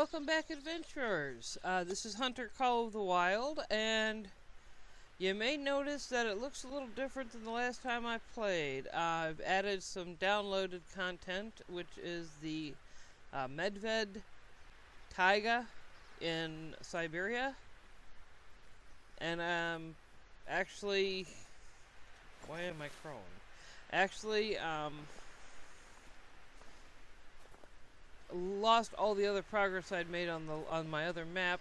Welcome back, adventurers. This is Hunter CoW of the Wild, and you may notice that it looks a little different than the last time I played. I've added some downloaded content, which is the Medved-Taiga in Siberia. And actually, why am I crawling? Actually, lost all the other progress I'd made on my other map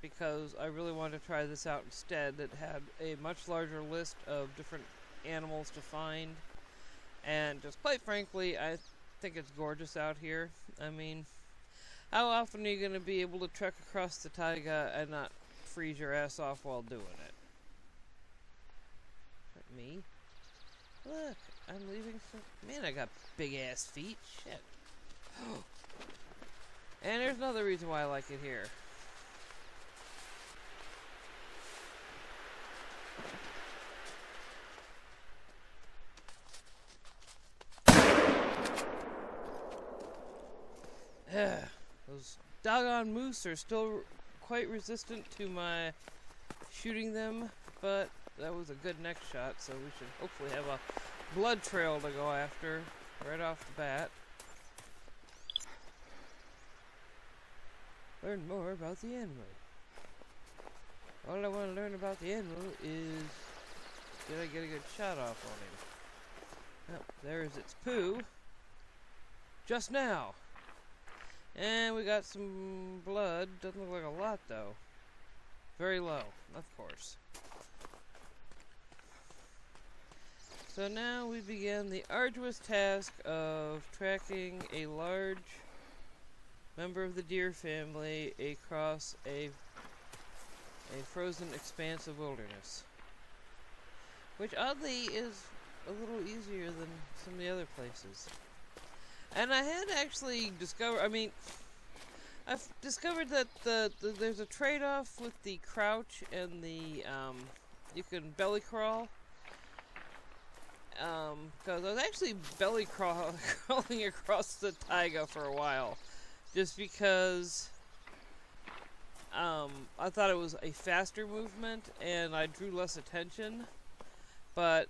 because I really wanted to try this out instead. It had a much larger list of different animals to find, and just quite frankly, I think it's gorgeous out here. I mean, how often are you going to be able to trek across the taiga and not freeze your ass off while doing it? Me? Look, I'm leaving some... Man, I got big ass feet. Shit. And there's another reason why I like it here. Those doggone moose are still quite resistant to my shooting them, but that was a good neck shot, so we should hopefully have a blood trail to go after right off the bat. Learn more about the animal. All I want to learn about the animal is, did I get a good shot off on him? Oh, there's its poo. Just now. And we got some blood. Doesn't look like a lot though. Very low, of course. So now we begin the arduous task of tracking a large member of the deer family across a frozen expanse of wilderness, which oddly is a little easier than some of the other places. And I had actually discovered, I've discovered that there's a trade-off with the crouch and the you can belly crawl. Because I was actually belly crawling across the taiga for a while. Just because I thought it was a faster movement and I drew less attention, but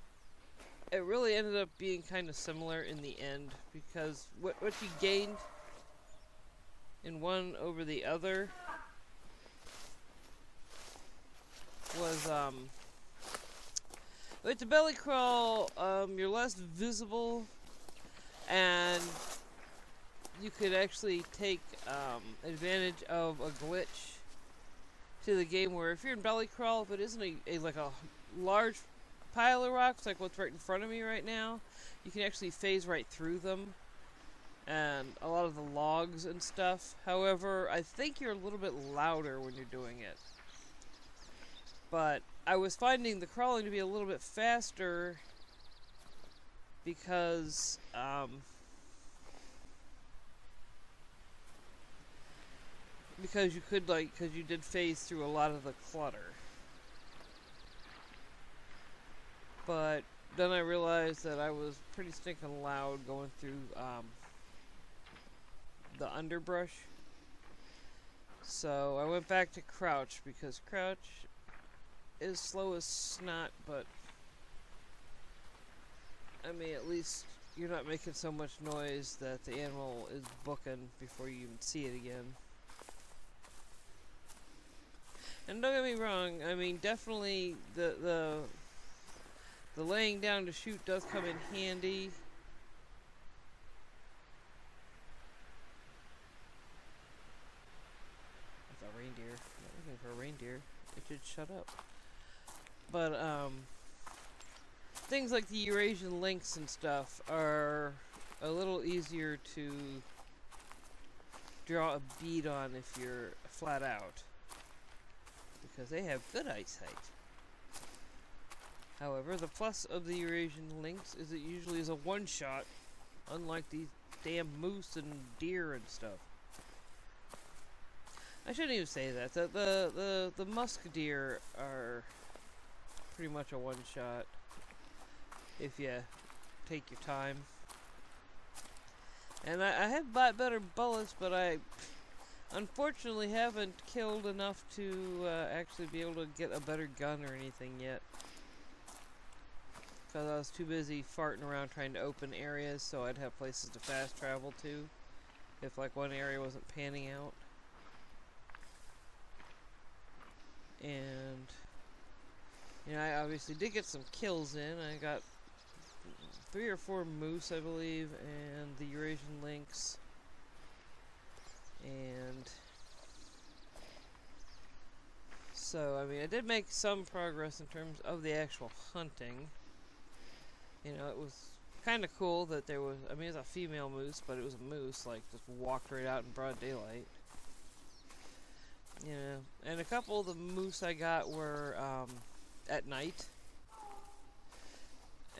it really ended up being kind of similar in the end, because what you gained in one over the other was with the belly crawl, you're less visible, and you could actually take advantage of a glitch to the game where if you're in belly crawl, if it isn't like a large pile of rocks like what's right in front of me right now, you can actually phase right through them and a lot of the logs and stuff. However, I think you're a little bit louder when you're doing it. But I was finding the crawling to be a little bit faster because you could, because you did phase through a lot of the clutter. But then I realized that I was pretty stinking loud going through the underbrush. So I went back to crouch, because crouch is slow as snot, but I mean, at least you're not making so much noise that the animal is booking before you even see it again. And don't get me wrong, I mean, definitely the laying down to shoot does come in handy. That's a reindeer. I'm not looking for a reindeer. It should shut up. But things like the Eurasian lynx and stuff are a little easier to draw a bead on if you're flat out, because they have good eyesight. However, the plus of the Eurasian lynx is it usually is a one-shot, unlike these damn moose and deer and stuff. I shouldn't even say that. The musk deer are pretty much a one-shot if you take your time. And I have bought better bullets, but I unfortunately haven't killed enough to actually be able to get a better gun or anything yet. Because I was too busy farting around trying to open areas so I'd have places to fast travel to if like one area wasn't panning out. And you know, I obviously did get some kills in. I got 3 or 4 moose, I believe, and the Eurasian lynx. And so, I mean, I did make some progress in terms of the actual hunting. You know, it was kind of cool that there was, I mean, it was a female moose, but it was a moose, like, just walked right out in broad daylight. You know, and a couple of the moose I got were at night.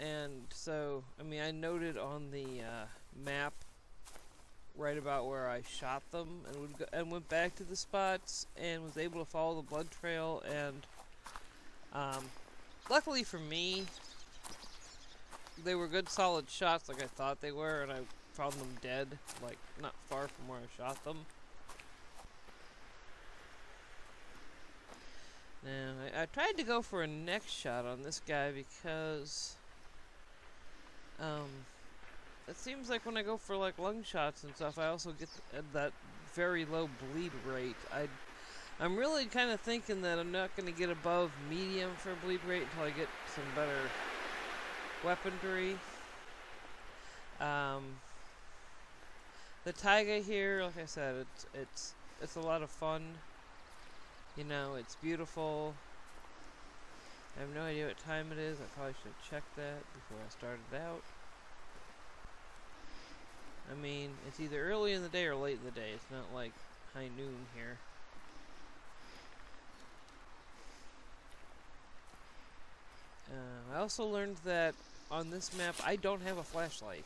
And so, I mean, I noted on the map right about where I shot them, and went back to the spots and was able to follow the blood trail. And luckily for me, they were good solid shots like I thought they were, and I found them dead, like not far from where I shot them. Now, I tried to go for a neck shot on this guy because it seems like when I go for like lung shots and stuff, I also get that very low bleed rate. I'm really kind of thinking that I'm not going to get above medium for bleed rate until I get some better weaponry. The Taiga here, like I said, it's a lot of fun. You know, it's beautiful. I have no idea what time it is. I probably should have checked that before I started out. I mean, it's either early in the day or late in the day. It's not like high noon here. I also learned that on this map, I don't have a flashlight.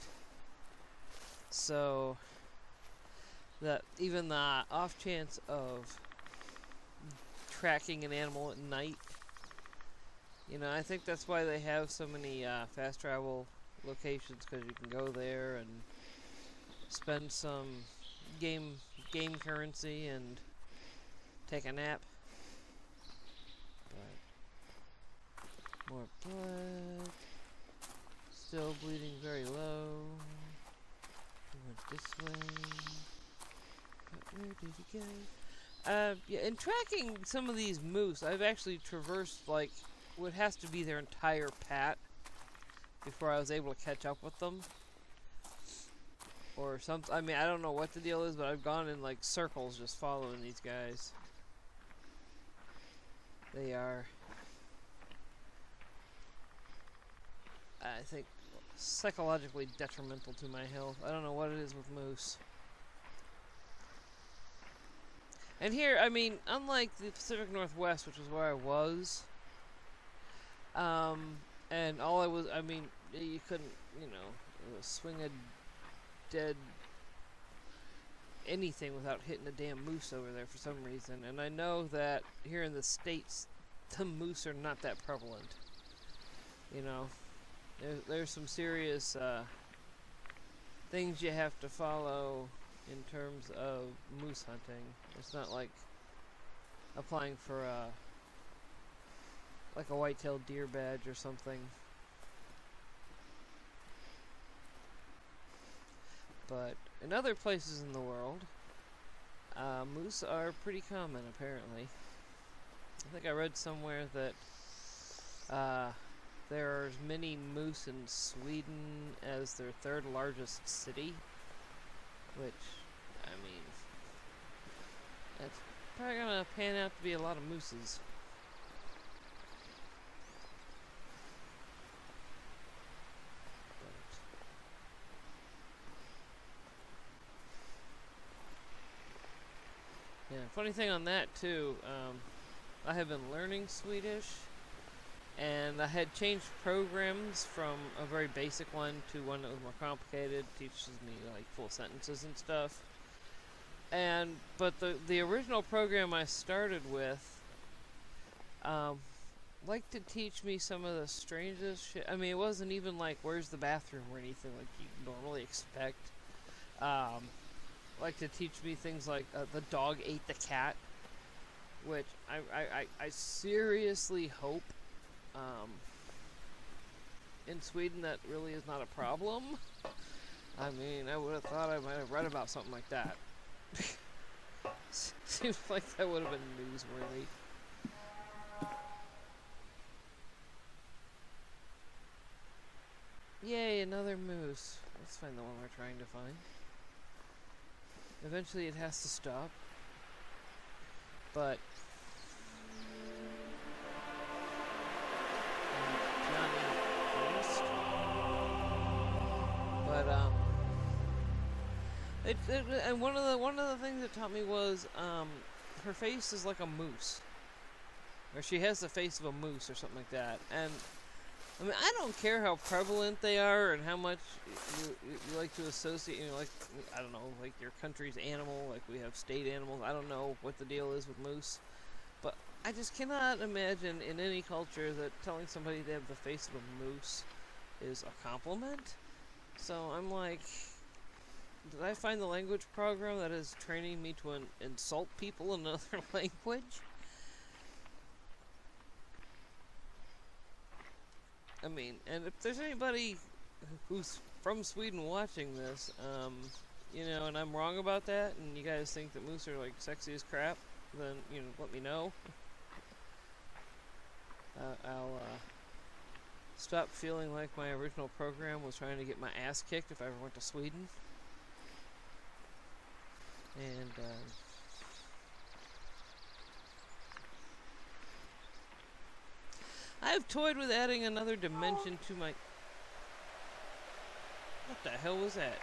So, that even the off chance of tracking an animal at night, you know, I think that's why they have so many fast travel locations, because you can go there and spend some game currency and take a nap. But more blood. Still bleeding very low. He went this way. But where did he go? Yeah, in tracking some of these moose, I've actually traversed, like, what has to be their entire pat before I was able to catch up with them. Or something. I mean, I don't know what the deal is, but I've gone in, like, circles just following these guys. They are, I think, psychologically detrimental to my health. I don't know what it is with moose. And here, I mean, unlike the Pacific Northwest, which is where I was, and all I was, I mean, you couldn't, you know, swing a dead anything without hitting a damn moose over there for some reason. And I know that here in the States, the moose are not that prevalent. You know, there's some serious things you have to follow in terms of moose hunting. It's not like applying for like a white-tailed deer badge or something. But in other places in the world, moose are pretty common, apparently. I think I read somewhere that there are as many moose in Sweden as their 3rd largest city, which, I mean, that's probably gonna pan out to be a lot of mooses. Yeah, funny thing on that too, I have been learning Swedish, and I had changed programs from a very basic one to one that was more complicated, teaches me like full sentences and stuff. But the original program I started with liked to teach me some of the strangest shit. I mean, it wasn't even like where's the bathroom or anything like you normally expect. like to teach me things like the dog ate the cat, which I seriously hope in Sweden that really is not a problem. I mean, I would have thought I might have read about something like that. Seems like that would have been newsworthy. Yay, another moose. Let's find the one we're trying to find. Eventually it has to stop. But and one of the things it taught me was her face is like a moose, or she has the face of a moose or something like that. And I mean, I don't care how prevalent they are and how much you like to associate, you know, like, I don't know, like your country's animal, like we have state animals. I don't know what the deal is with moose, but I just cannot imagine in any culture that telling somebody they have the face of a moose is a compliment. So I'm like, did I find the language program that is training me to insult people in another language? I mean, and if there's anybody who's from Sweden watching this, you know, and I'm wrong about that, and you guys think that moose are like sexy as crap, then, you know, let me know. I'll stop feeling like my original program was trying to get my ass kicked if I ever went to Sweden. And I've toyed with adding another dimension to my... What the hell was that?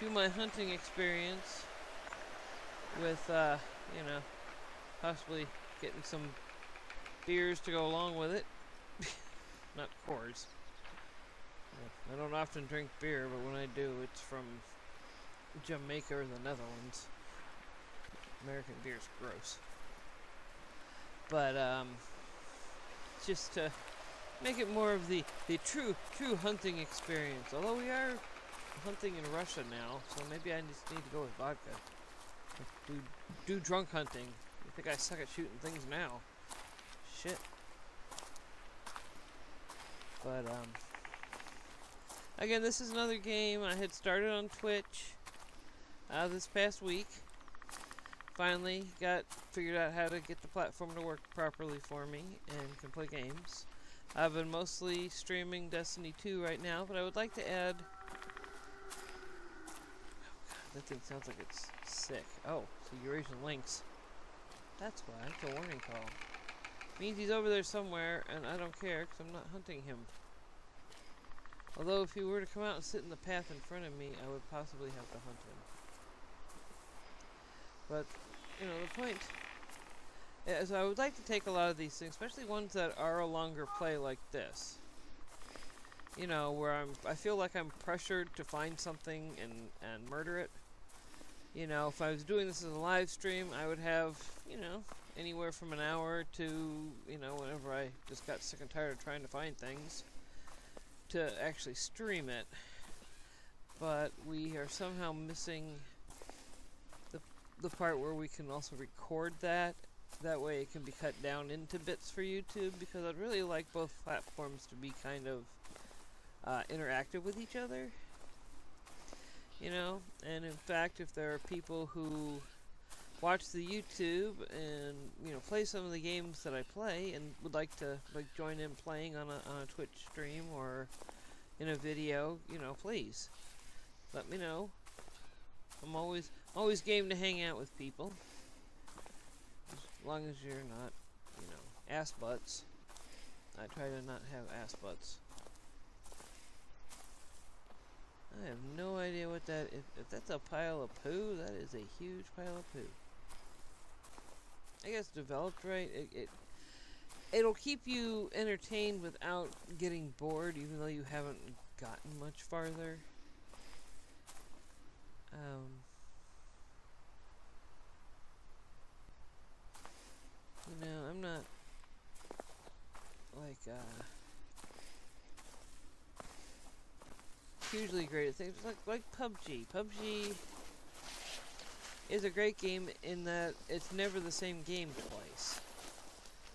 To my hunting experience with, you know, possibly getting some beers to go along with it. Not Coors. I don't often drink beer, but when I do, it's from Jamaica or the Netherlands. American beer's gross. But, just to make it more of the true hunting experience. Although we are hunting in Russia now, so maybe I just need to go with vodka. Do drunk hunting. I think I suck at shooting things now. Shit. But, again, this is another game I had started on Twitch this past week. Finally figured out how to get the platform to work properly for me and can play games. I've been mostly streaming Destiny 2 right now, but I would like to add... Oh god, that thing sounds like it's sick. Oh, it's a Eurasian lynx. That's why, it's a warning call. Means he's over there somewhere, and I don't care, because I'm not hunting him. Although if he were to come out and sit in the path in front of me, I would possibly have to hunt him. But, you know, the point is I would like to take a lot of these things, especially ones that are a longer play like this. You know, where I feel like I'm pressured to find something and murder it. You know, if I was doing this as a live stream, I would have, you know, anywhere from an hour to, you know, whenever I just got sick and tired of trying to find things, to actually stream it. But we are somehow missing the part where we can also record that. That way it can be cut down into bits for YouTube, because I'd really like both platforms to be kind of interactive with each other. You know, and in fact, if there are people who watch the YouTube and, you know, play some of the games that I play and would like to join in playing on a Twitch stream or in a video, you know, please let me know. I'm always game to hang out with people, as long as you're not, you know, ass butts. I try to not have ass butts. I have no idea what that is. If that's a pile of poo, that is a huge pile of poo. I guess developed right. It'll keep you entertained without getting bored, even though you haven't gotten much farther. You know, I'm not like hugely great at things like PUBG. PUBG is a great game in that it's never the same game twice.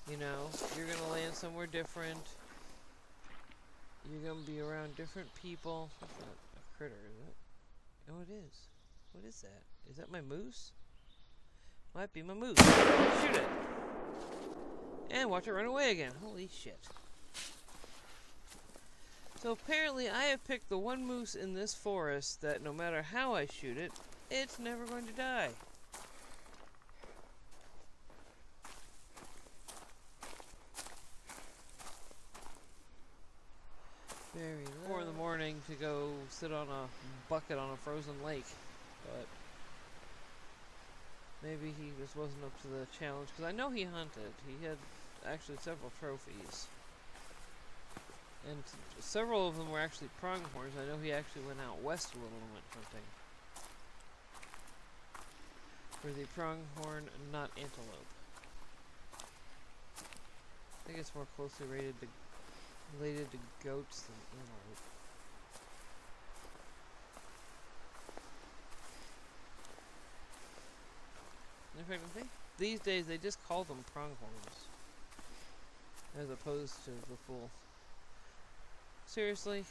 You know, you're gonna land somewhere different. You're gonna be around different people. That's not a critter, is it? Oh, it is. What is that? Is that my moose? Might be my moose. Shoot it! And watch it run away again. Holy shit. So apparently I have picked the one moose in this forest that no matter how I shoot it, it's never going to die. Very low. 4 in the morning to go sit on a bucket on a frozen lake, but maybe he just wasn't up to the challenge, because I know he hunted. He had actually several trophies. And several of them were actually pronghorns. I know he actually went out west a little and went hunting. For the pronghorn, not antelope. I think it's more closely related to goats than antelope. In fact, I think these days they just call them pronghorns, as opposed to the full. Seriously?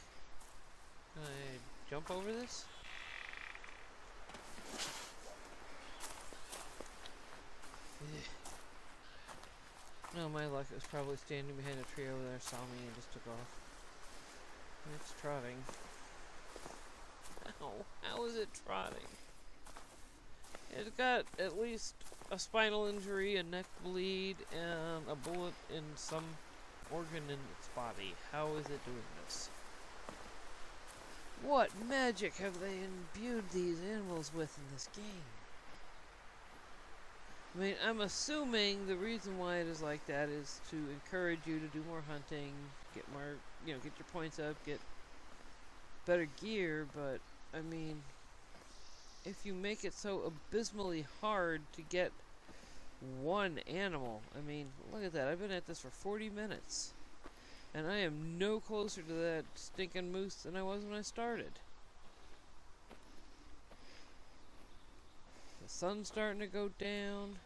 Can I jump over this? No, my luck, it was probably standing behind a tree over there, saw me, and just took off. It's trotting. Ow, how is it trotting? It's got at least a spinal injury, a neck bleed, and a bullet in some organ in its body. How is it doing this? What magic have they imbued these animals with in this game? I mean, I'm assuming the reason why it is like that is to encourage you to do more hunting, get more, you know, get your points up, get better gear, but, I mean, if you make it so abysmally hard to get one animal, I mean, look at that, I've been at this for 40 minutes, and I am no closer to that stinking moose than I was when I started. The sun's starting to go down.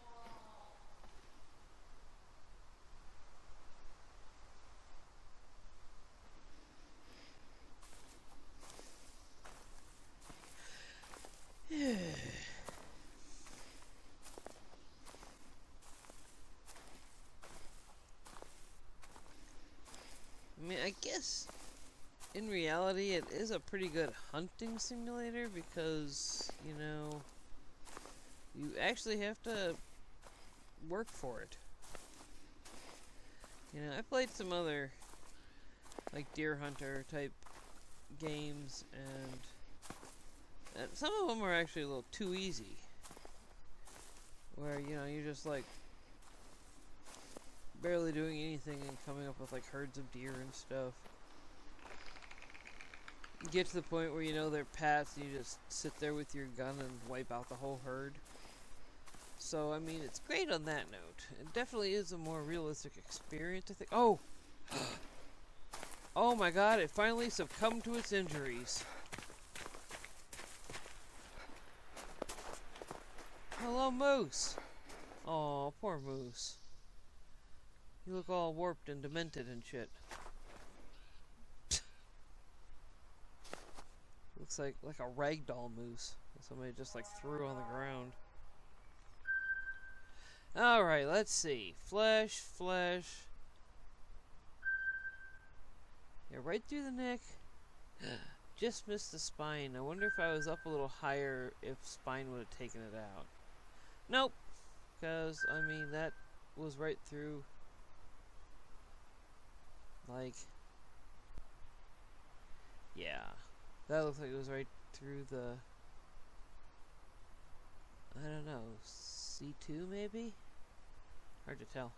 I mean, I guess in reality it is a pretty good hunting simulator because, you know, you actually have to work for it. You know, I played some other, like, Deer Hunter type games, and some of them are actually a little too easy. Where, you know, you're just, like, barely doing anything and coming up with, like, herds of deer and stuff. You get to the point where you know they're pets, and you just sit there with your gun and wipe out the whole herd. So, I mean, it's great on that note. It definitely is a more realistic experience, I think. Oh! Oh my god, it finally succumbed to its injuries. Hello, moose! Aw, poor moose. You look all warped and demented and shit. Looks like a ragdoll moose that somebody just like threw on the ground. Alright, let's see. Flesh. Yeah, right through the neck. Just missed the spine. I wonder if I was up a little higher if spine would have taken it out. Nope. Because, I mean, that was right through, like, yeah. That looks like it was right through the, I don't know, C2 maybe? Hard to tell.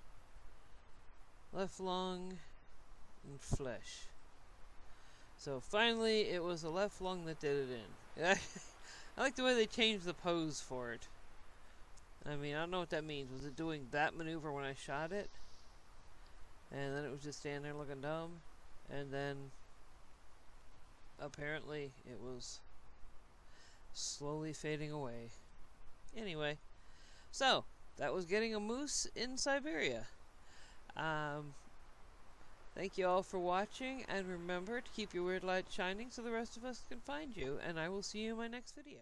Left lung and flesh. So finally it was the left lung that did it in. I like the way they changed the pose for it. I mean, I don't know what that means. Was it doing that maneuver when I shot it? And then it was just standing there looking dumb? And then apparently it was slowly fading away. Anyway, so that was getting a moose in Siberia. Thank you all for watching, and remember to keep your weird light shining so the rest of us can find you, and I will see you in my next video.